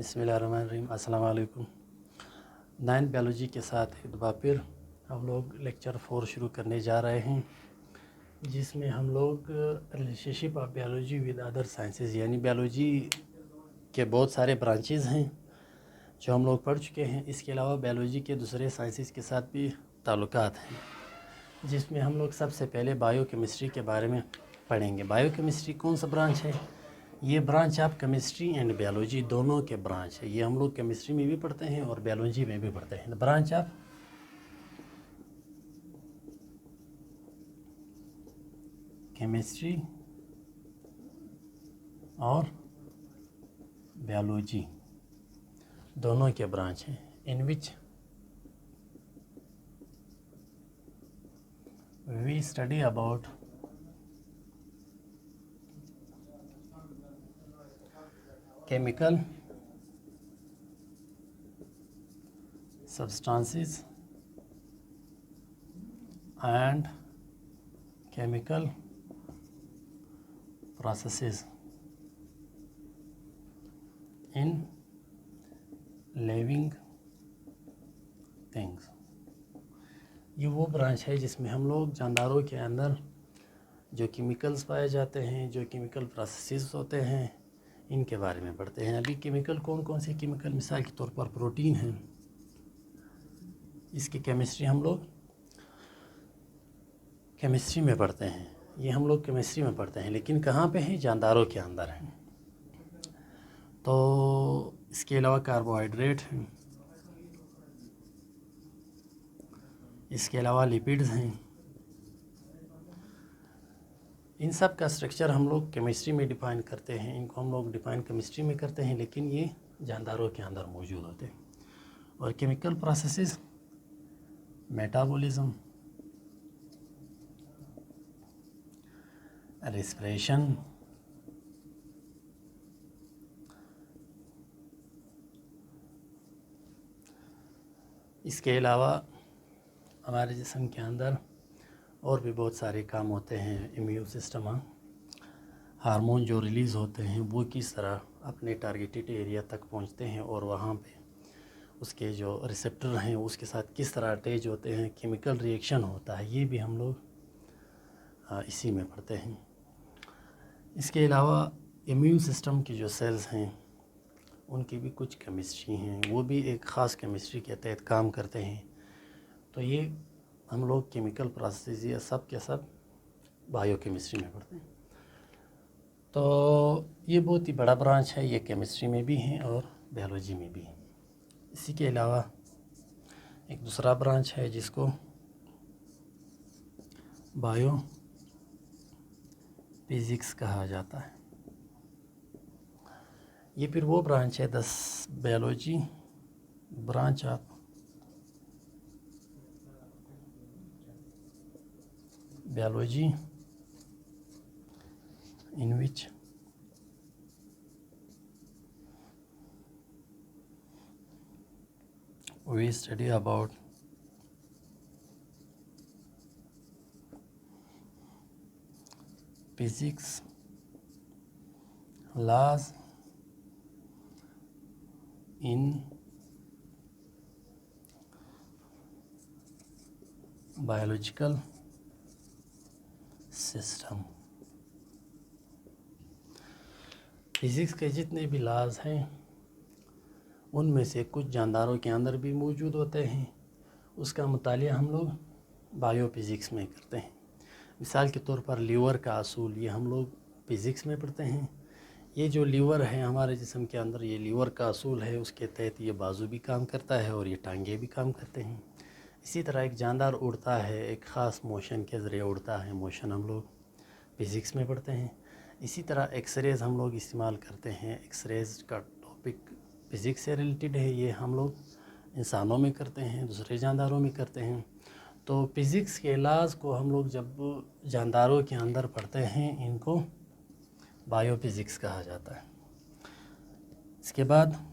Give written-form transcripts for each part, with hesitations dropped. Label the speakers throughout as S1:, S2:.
S1: बिस्मिल्लाहिर्रहमानिर्रहीम। अस्सलाम वालेकुम। 9 बायोलॉजी के साथ एक दफ़ा फिर हम लोग लेक्चर 4 शुरू करने जा रहे हैं, जिसमें हम लोग relationship of biology with other sciences यानी बायोलॉजी के बहुत सारे ब्रांचेस हैं जो हम लोग पढ़ चुके हैं। इसके अलावा बायोलॉजी के दूसरे साइंसेस के साथ भी ताल्लुकात हैं, जिसमें हम लोग सबसे पहले बायोकेमिस्ट्री के बारे में पढ़ेंगे। बायोकेमिस्ट्री कौन सा ब्रांच है? ये branch of chemistry and biology दोनों के ब्रांच है। ये हम लोग केमिस्ट्री में भी पढ़ते हैं और बायोलॉजी में भी पढ़ते हैं। ब्रांच ऑफ केमिस्ट्री और बायोलॉजी दोनों के ब्रांच हैं, in which we study about chemical substances and chemical processes in living things। ये वो ब्रांच है जिसमें हम लोग जानदारों के अंदर जो केमिकल्स पाए जाते हैं, जो केमिकल प्रोसेसेस होते हैं, इनके बारे में पढ़ते हैं। अभी केमिकल कौन कौन से केमिकल, मिसाल के तौर पर प्रोटीन है, इसकी केमिस्ट्री हम लोग केमिस्ट्री में पढ़ते हैं। ये हम लोग केमिस्ट्री में पढ़ते हैं, लेकिन कहाँ पे हैं? जानदारों के अंदर हैं। तो इसके अलावा कार्बोहाइड्रेट हैं, इसके अलावा लिपिड्स हैं। इन सब का स्ट्रक्चर हम लोग केमिस्ट्री में डिफ़ाइन करते हैं, इनको हम लोग डिफ़ाइन केमिस्ट्री में करते हैं, लेकिन ये जानदारों के अंदर मौजूद होते हैं। और केमिकल प्रोसेसेस, मेटाबॉलिज्म, रेस्पिरेशन, इसके अलावा हमारे जिस्म के अंदर और भी बहुत सारे काम होते हैं। इम्यून सिस्टम, हार्मोन जो रिलीज़ होते हैं वो किस तरह अपने टारगेटेड एरिया तक पहुंचते हैं और वहां पे उसके जो रिसेप्टर हैं उसके साथ किस तरह अटैच होते हैं, केमिकल रिएक्शन होता है, ये भी हम लोग इसी में पढ़ते हैं। इसके अलावा इम्यून सिस्टम की जो सेल्स हैं उनकी भी कुछ केमिस्ट्री हैं, वो भी एक ख़ास केमिस्ट्री के तहत काम करते हैं। तो ये हम लोग केमिकल प्रोसेस ये सब के सब बायोकेमिस्ट्री में पढ़ते हैं। तो ये बहुत ही बड़ा ब्रांच है, ये केमिस्ट्री में भी है और बायोलॉजी में भी है। इसी के अलावा एक दूसरा ब्रांच है जिसको बायो फिज़िक्स कहा जाता है। ये फिर वो ब्रांच है biology branch of biology in which we study about physics, laws in biological system. Physics के जितने भी लॉज हैं उनमें से कुछ जानदारों के अंदर भी मौजूद होते हैं, उसका मुतालिया हम लोग बायोफिज़िक्स में करते हैं। मिसाल के तौर पर लीवर का असूल, ये हम लोग फिज़िक्स में पढ़ते हैं। ये जो लीवर है हमारे जिस्म के अंदर, ये लीवर का असूल है, उसके तहत ये बाजू भी काम करता है और ये टांगे भी काम करते हैं। इसी तरह एक जानदार उड़ता है, एक ख़ास मोशन के ज़रिए उड़ता है, मोशन हम लोग फ़िज़िक्स में पढ़ते हैं। इसी तरह एक्सरेज़ हम लोग इस्तेमाल करते हैं, एक्सरेज़ का टॉपिक फ़िज़िक्स से रिलेटेड है, ये हम लोग इंसानों में करते हैं, दूसरे जानदारों में करते हैं। तो फ़िज़िक्स के लॉज़ को हम लोग जब जानदारों के अंदर पढ़ते हैं इनको बायोफिज़िक्स कहा जाता है। इसके बाद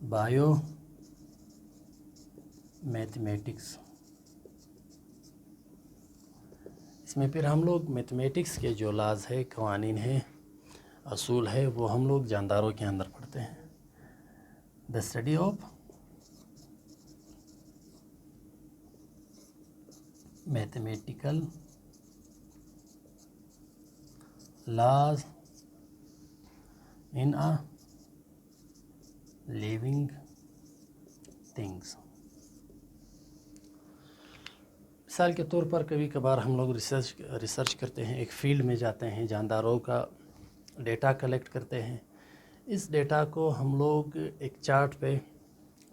S1: बायो मैथमेटिक्स, इसमें फिर हम लोग मैथमेटिक्स के जो लाज है, कवानीन है, असूल है, वो हम लोग जानदारों के अंदर पढ़ते हैं। पढ़ते हैं। The study of mathematical laws in a living things। मिसाल के तौर पर कभी कभार हम लोग रिसर्च करते हैं, एक फील्ड में जाते हैं, जानदारों का डेटा कलेक्ट करते हैं। इस डेटा को हम लोग एक चार्ट पे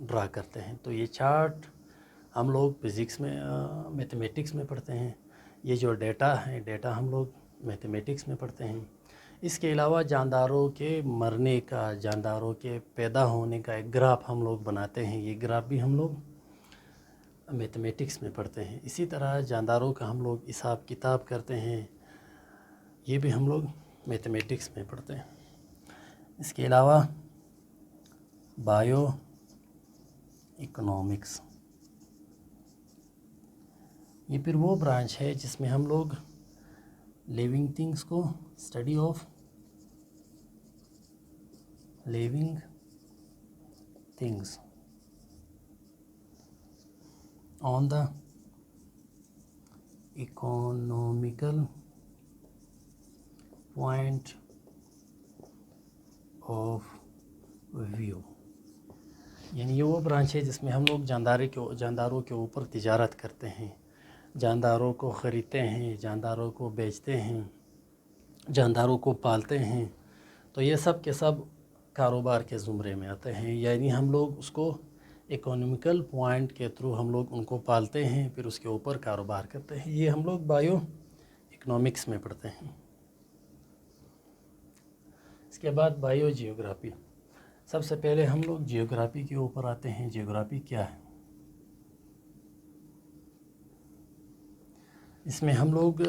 S1: ड्रा करते हैं। तो ये चार्ट हम लोग फिज़िक्स में मैथमेटिक्स में पढ़ते हैं। ये जो डेटा है, डेटा हम लोग मैथमेटिक्स में पढ़ते हैं। इसके अलावा जानदारों के मरने का, जानदारों के पैदा होने का एक ग्राफ हम लोग बनाते हैं। ये ग्राफ भी हम लोग मैथमेटिक्स में पढ़ते हैं। इसी तरह जानदारों का हम लोग हिसाब किताब करते हैं, ये भी हम लोग मैथमेटिक्स में पढ़ते हैं। इसके अलावा बायो इकोनॉमिक्स, ये फिर वो ब्रांच है जिसमें हम लोग लिविंग थिंग्स को, study of living things on the economical point of view, यानी ये वो ब्रांच है जिसमें हम लोग जानदारों के ऊपर तिजारत करते हैं, जानदारों को ख़रीदते हैं, जानदारों को बेचते हैं, जानदारों को पालते हैं। तो ये सब के सब कारोबार के ज़ुमरे में आते हैं। यानी हम लोग उसको इकोनॉमिकल पॉइंट के थ्रू हम लोग उनको पालते हैं, फिर उसके ऊपर कारोबार करते हैं। ये हम लोग बायो इकोनॉमिक्स में पढ़ते हैं। इसके बाद बायो जियोग्राफी। सबसे पहले हम लोग जियोग्राफी के ऊपर आते हैं। जियोग्राफी क्या है? इसमें हम लोग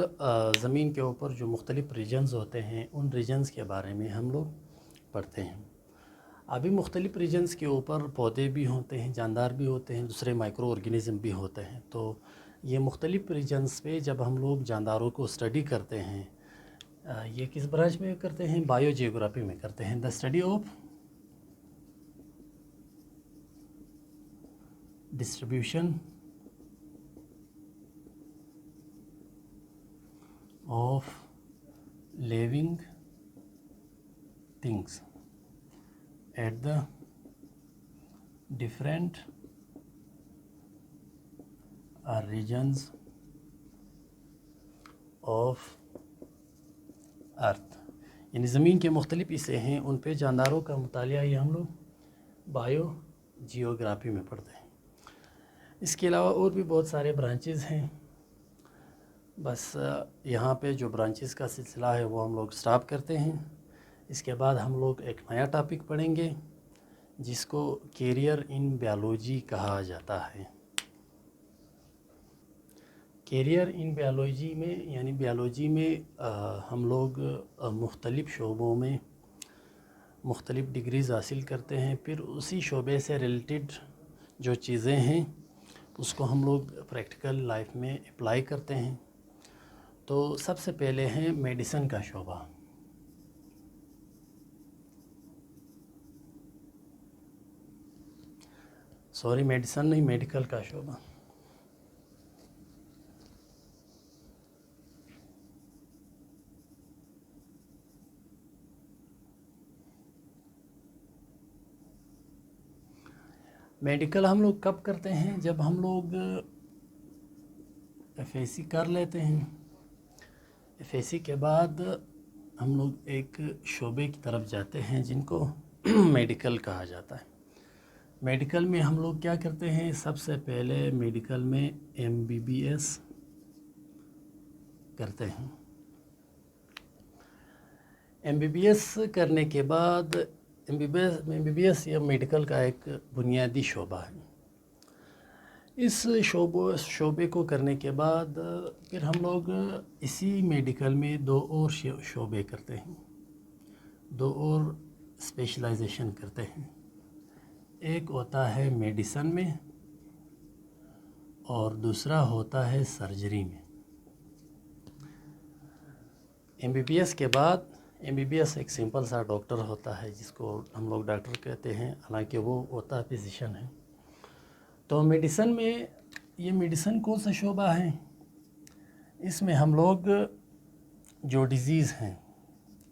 S1: ज़मीन के ऊपर जो मुख्तलिफ़ रीजन्स होते हैं, उन रीजन्स के बारे में हम लोग पढ़ते हैं। अभी मुख्तलिफ़ रीजन्स के ऊपर पौधे भी होते हैं, जानदार भी होते हैं, दूसरे माइक्रो ऑर्गेनिज़म भी होते हैं। तो ये मुख्तलिफ़ रीजन्स पे जब हम लोग जानदारों को स्टडी करते हैं, ये किस ब्रांच में करते हैं? बायो जियोग्राफी में करते हैं। The study of distribution of living things at the different regions of अर्थ, यानी ज़मीन के मुख्तलिफ़ हिस्से हैं, उन पे जानदारों का मुतालिया ये हम लोग बायो जियोग्राफी में पढ़ते हैं। इसके अलावा और भी बहुत सारे ब्रांचेज़ हैं। बस यहाँ पे जो ब्रांचेस का सिलसिला है वो हम लोग स्टॉप करते हैं। इसके बाद हम लोग एक नया टॉपिक पढ़ेंगे जिसको कैरियर इन बायोलॉजी कहा जाता है। कैरियर इन बायोलॉजी में, यानी बायोलॉजी में हम लोग मुख्तलिफ़ शोबों में मुख्तलिफ़ डिग्रीज़ हासिल करते हैं। फिर उसी शोबे से रिलेटेड जो चीज़ें हैं उसको हम लोग प्रैक्टिकल लाइफ में अप्लाई करते हैं। तो सबसे पहले है मेडिसिन का शोबा। सॉरी, मेडिसिन नहीं, मेडिकल का शोबा। मेडिकल हम लोग कब करते हैं? जब हम लोग एफएसी कर लेते हैं। एफएसी के बाद हम लोग एक शोबे की तरफ जाते हैं जिनको मेडिकल कहा जाता है। मेडिकल में हम लोग क्या करते हैं? सबसे पहले मेडिकल में एमबीबीएस करते हैं। एमबीबीएस करने के बाद एमबीबीएस या मेडिकल का एक बुनियादी शोबा है। इस शोबे को करने के बाद फिर हम लोग इसी मेडिकल में दो और शोबे करते हैं, दो और स्पेशलाइजेशन करते हैं। एक होता है मेडिसिन में और दूसरा होता है सर्जरी में। एमबीबीएस के बाद MBBS ایک سمپل سا ڈاکٹر ہوتا ہے جس کو ہم لوگ ڈاکٹر کہتے ہیں، حالانکہ وہ ہوتا فزیشین ہے۔ تو میڈیسن میں یہ میڈیسن کون سا شعبہ ہے؟ اس میں ہم لوگ جو ڈیزیز ہیں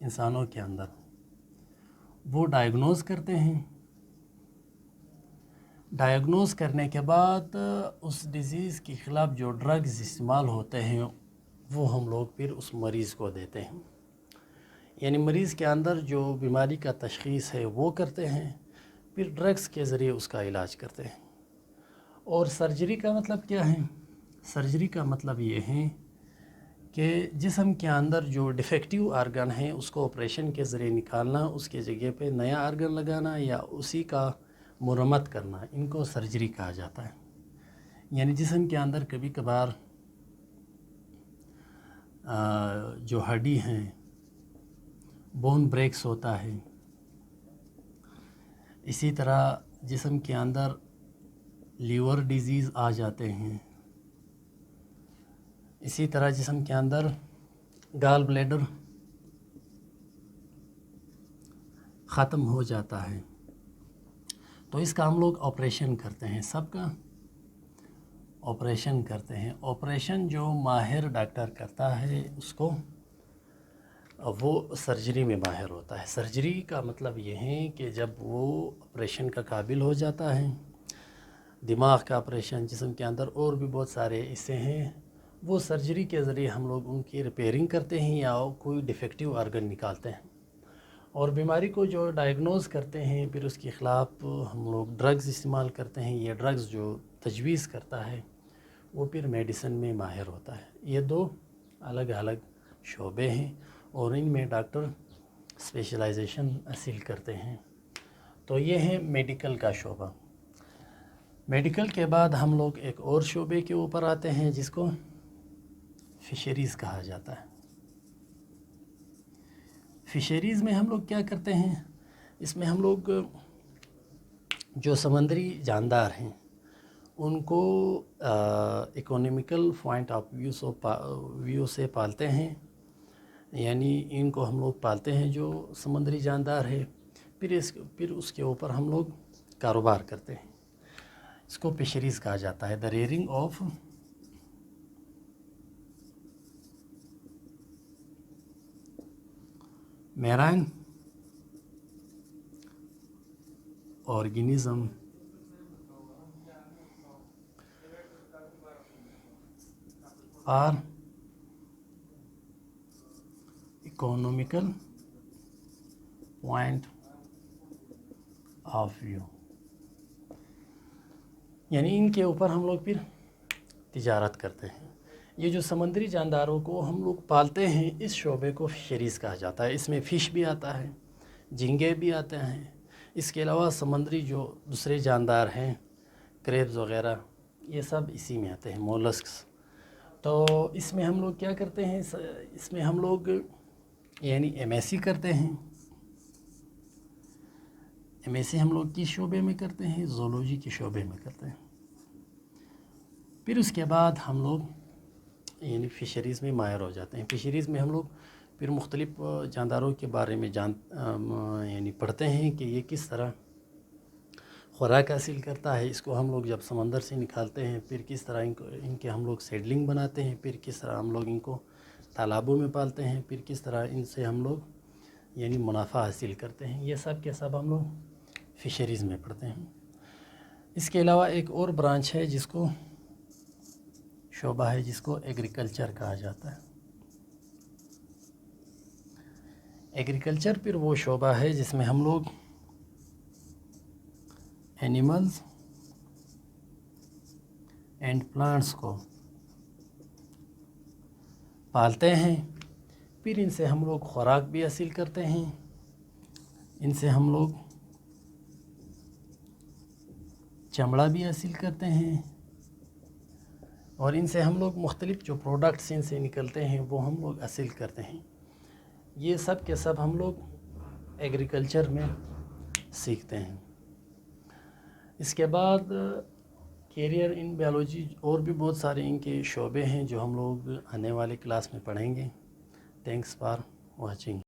S1: انسانوں کے اندر وہ ڈائیگنوز کرتے ہیں، ڈائیگنوز کرنے کے بعد اس ڈیزیز کے خلاف جو ڈرگز استعمال ہوتے ہیں وہ ہم لوگ پھر اس مریض کو دیتے ہیں، یعنی مریض کے اندر جو بیماری کا تشخیص ہے وہ کرتے ہیں، پھر ڈرگز کے ذریعے اس کا علاج کرتے ہیں۔ اور سرجری کا مطلب کیا ہے؟ سرجری کا مطلب یہ ہے کہ جسم کے اندر جو ڈیفیکٹیو آرگن ہیں اس کو آپریشن کے ذریعے نکالنا، اس کے جگہ پہ نیا آرگن لگانا یا اسی کا مرمت کرنا، ان کو سرجری کہا جاتا ہے۔ یعنی جسم کے اندر کبھی کبھار جو ہڈی ہیں بون بریکس ہوتا ہے، اسی طرح جسم کے اندر لیور ڈیزیز آ جاتے ہیں، اسی طرح جسم کے اندر گال بلیڈر ختم ہو جاتا ہے، تو اس کا ہم لوگ آپریشن کرتے ہیں، سب کا آپریشن کرتے ہیں۔ آپریشن جو ماہر ڈاکٹر کرتا ہے اس کو وہ سرجری میں ماہر ہوتا ہے۔ سرجری کا مطلب یہ ہے کہ جب وہ آپریشن کا قابل ہو جاتا ہے، دماغ کا آپریشن، جسم کے اندر اور بھی بہت سارے حصے ہیں، وہ سرجری کے ذریعے ہم لوگ ان کی ریپیئرنگ کرتے ہیں یا کوئی ڈیفیکٹیو آرگن نکالتے ہیں، اور بیماری کو جو ڈائیگنوز کرتے ہیں پھر اس کے خلاف ہم لوگ ڈرگز استعمال کرتے ہیں۔ یہ ڈرگز جو تجویز کرتا ہے وہ پھر میڈیسن میں ماہر ہوتا ہے۔ یہ دو الگ الگ شعبے ہیں اور ان میں ڈاکٹر اسپیشلائزیشن حاصل کرتے ہیں۔ تو یہ ہے میڈیکل کا شعبہ۔ میڈیکل کے بعد ہم لوگ ایک اور شعبے کے اوپر آتے ہیں جس کو فشریز کہا جاتا ہے۔ فشریز میں ہم لوگ کیا کرتے ہیں؟ اس میں ہم لوگ جو سمندری جاندار ہیں ان کو اکنامیکل پوائنٹ آف ویو سے پالتے ہیں، یعنی ان کو ہم لوگ پالتے ہیں جو سمندری جاندار ہے، پھر اس کے اوپر ہم لوگ کاروبار کرتے ہیں۔ اس کو فشریز کہا جاتا ہے، دا ریئرنگ آف میرائن آرگینزم اور اکنامیکل پوائنٹ آف ویو، یعنی ان کے اوپر ہم لوگ پھر تجارت کرتے ہیں۔ یہ جو سمندری جانداروں کو ہم لوگ پالتے ہیں اس شعبے کو فشریز کہا جاتا ہے۔ اس میں فش بھی آتا ہے، جھینگے بھی آتے ہیں، اس کے علاوہ سمندری جو دوسرے جاندار ہیں، کریبز وغیرہ، یہ سب اسی میں آتے ہیں، مولسکس۔ تو اس میں ہم لوگ کیا کرتے ہیں؟ اس میں ہم لوگ یعنی MSc کرتے ہیں۔ MSc ہم لوگ کس شعبے میں کرتے ہیں؟ زولوجی کے شعبے میں کرتے ہیں۔ پھر اس کے بعد ہم لوگ یعنی فشریز میں ماہر ہو جاتے ہیں۔ فشریز میں ہم لوگ پھر مختلف جانداروں کے بارے میں یعنی پڑھتے ہیں کہ یہ کس طرح خوراک حاصل کرتا ہے۔ اس کو ہم لوگ جب سمندر سے نکالتے ہیں پھر کس طرح ان کے ہم لوگ سیڈلنگ بناتے ہیں، پھر کس طرح ہم لوگ ان کو تالابوں میں پالتے ہیں، پھر کس طرح ان سے ہم لوگ یعنی منافع حاصل کرتے ہیں۔ یہ سب کے سب ہم لوگ فشریز میں پڑھتے ہیں۔ اس کے علاوہ ایک اور برانچ ہے جس کو شعبہ ہے جس کو ایگریکلچر کہا جاتا ہے۔ ایگریکلچر پھر وہ شعبہ ہے جس میں ہم لوگ اینیملز اینڈ پلانٹس کو پالتے ہیں، پھر ان سے ہم لوگ خوراک بھی حاصل کرتے ہیں، ان سے ہم لوگ چمڑا بھی حاصل کرتے ہیں، اور ان سے ہم لوگ مختلف جو پروڈکٹس ان سے نکلتے ہیں وہ ہم لوگ حاصل کرتے ہیں۔ یہ سب کے سب ہم لوگ ایگریکلچر میں سیکھتے ہیں۔ اس کے بعد کیریئر ان بیولوجی اور بھی بہت سارے ان کے شعبے ہیں جو ہم لوگ آنے والے کلاس میں پڑھیں گے۔ Thanks for watching.